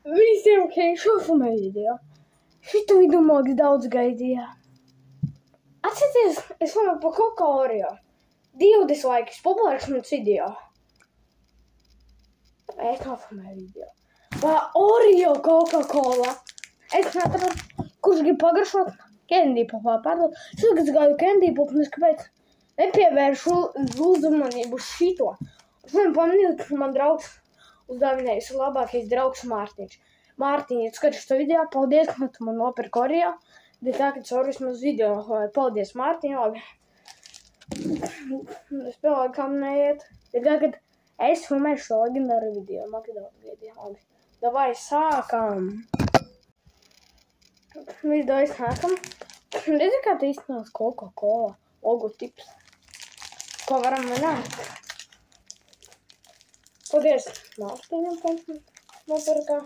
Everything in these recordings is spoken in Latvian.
Visiem, ka šo filmēju video. Šitu video mogi daudz gaidīja. Atcerieties, es filmēju par Coca-Oreo. 20 laiks, populārs mums video. Es nofilmēju video. Par Oreo Coca-Cola. Es neatradu, kurš grib pagaršot candy popā pārdot. Šogad gāju candy popu, un es kāpēc nepievēršu uzmanību šito. Un pamanīju, ka man draugs uzdāvinājis labākais draugs Mārtiņš. Mārtiņ, ja tu skaties šo video, paldies, ka tu man nopirki Oreo. Bet tā, ka caur vismaz video, paldies Mārtiņ, labi. Es pilnīgi kam neiet. Bet tā, kad es filmēšu šo legendāru video, Makadāvu video, labi. Davai sākam. Video sākam. Redzi, kā tu īstenās Coca-Cola logotips. Ko varam manāt? Paldies Mārtiņam, ka nopirkā.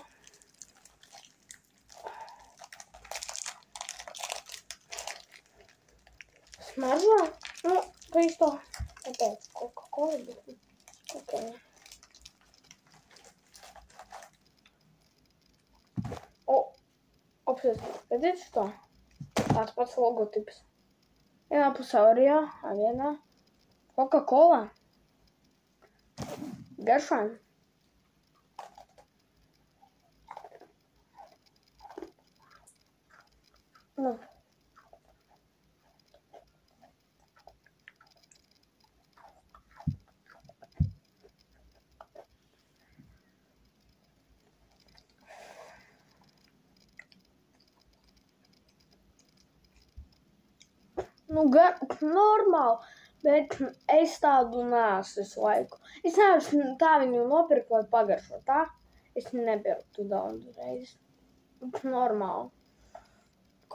Smaržā? Nu, ka īsto. Tāpēc Coca-Cola, bet ok. Apsies, redziet šo? Tāds pats logotips. Vienā pusē Oreo, vienā Coca-Cola. Garšojam. Nu. Nu, normāli, bet es tādu neesmu visu laiku. Es neesmu tā viņu nopirkt, lai pagaršo, tā? Es nepirktu daudz reizes. Normāli.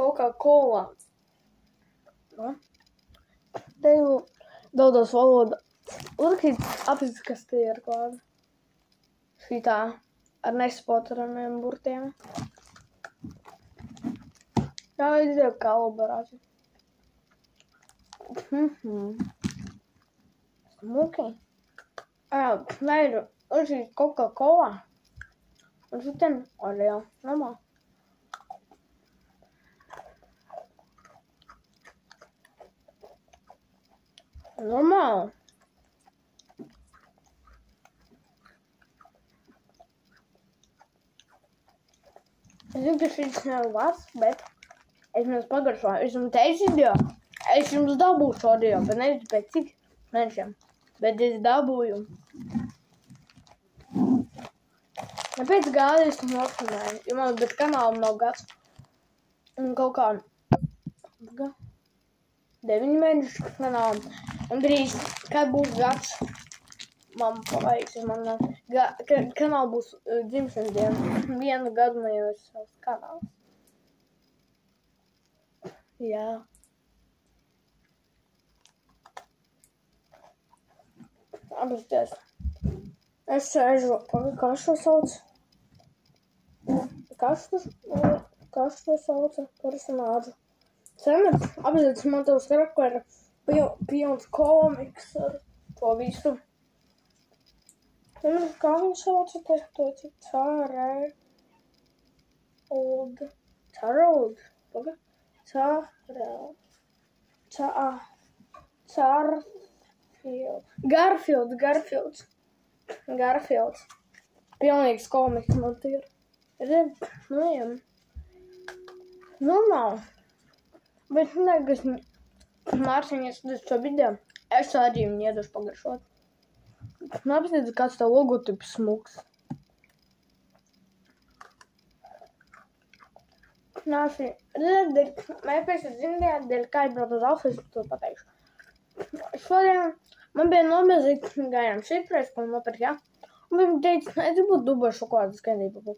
Coca-Cola. No? Te jau daudzos valodā. Lūkīt, apsist, kas te ir klāda. Šitā ar nespotaramiem burtiem. Jā, izdev kolaborāciju. Smuki. Veidu, uzīt Coca-Cola. Un šitien Oreo. Normāli. Normāli. Es zinu, ka šis nav labs, bet es jums pagaršoju. Es jums teicu video. Es jums dabūšu Oreo, bet nezinu pēc cik mēnešiem. Bet es dabūju. Nepēc gada es tam nofilmēju, jo man bet kanālam nav gads. Un kaut kā 9 mēnešu kanālam. Un drīz, kad būs gads, man paveiks, man kanāla būs dzimšanas diena. 1 gadu man jau ir savs kanāls. Jā. Apsties. Es sēžu, kā šo sauc? Kā šo sauca personāžu? Sen, apsties, man tev skarako ir pilns komiks ar to visu. Sen, kā viņu sauca? To cik Cārēld. Garfields. Pilnīgs komiks man te ir. Redz, nu ejam. Normāli. Bet nekas Mārtiņa skatās šo video. Es arī viņu iedošu pagaršot. Apsties, kāds tev logotips smuks. Nāsi. Redz, mēs pēc dzimtajā dēļ kā izbraukt uz Alfas, to pateikšu. Šodien man bija nomazīt, gājām šitreiz, ko man nopirkt, jā. Un viņi teica, es gribu duboju šokolādes candy popu.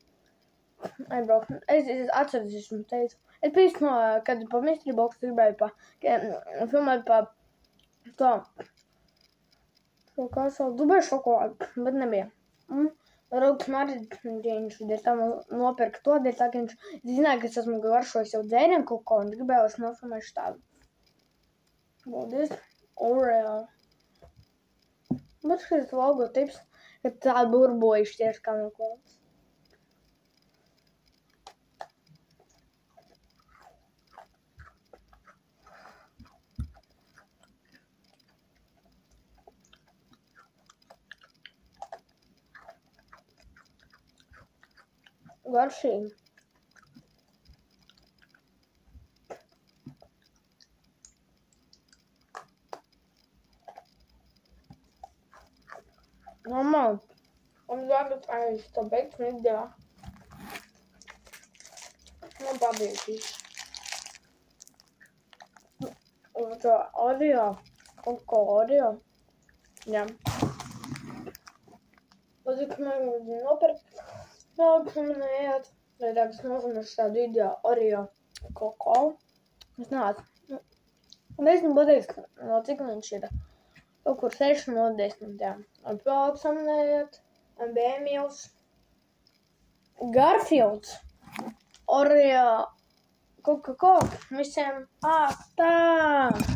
Aizbraukt. Es atceros, es jums teicu. Es pēc no, kad pa mystery box gribēju filmēt pa to. Kā savu duboju šokolādi, bet nebija. Raugs Mārtiņš dēļ tam nopirka to, dēļ tā, ka viņš zināja, ka es esmu garšojis jau dzērienu kaut ko, un gribēju es nofilmēšu tādu. Paldies. Oreo. Bet šis logotips, ka tā burbuļi šķiet kā no kolas. Garšīgi. Normāli. Un tagad aiz to beigts video. Man patīk šis. Un to Oreo. Un ko Oreo. Jā. Patīk, ka man nopirkt. Lūdzu, man neiet. Lai tagad nozīmēs tādu video Oreo. Koko. Es nācu. Un es patīk, no cik man šķita. Kaut kur 6 no 10. Jā. Un Pāvils neiet. Un Bēmils. Garfields. Oreo. Coca-Cola. Visiem tā.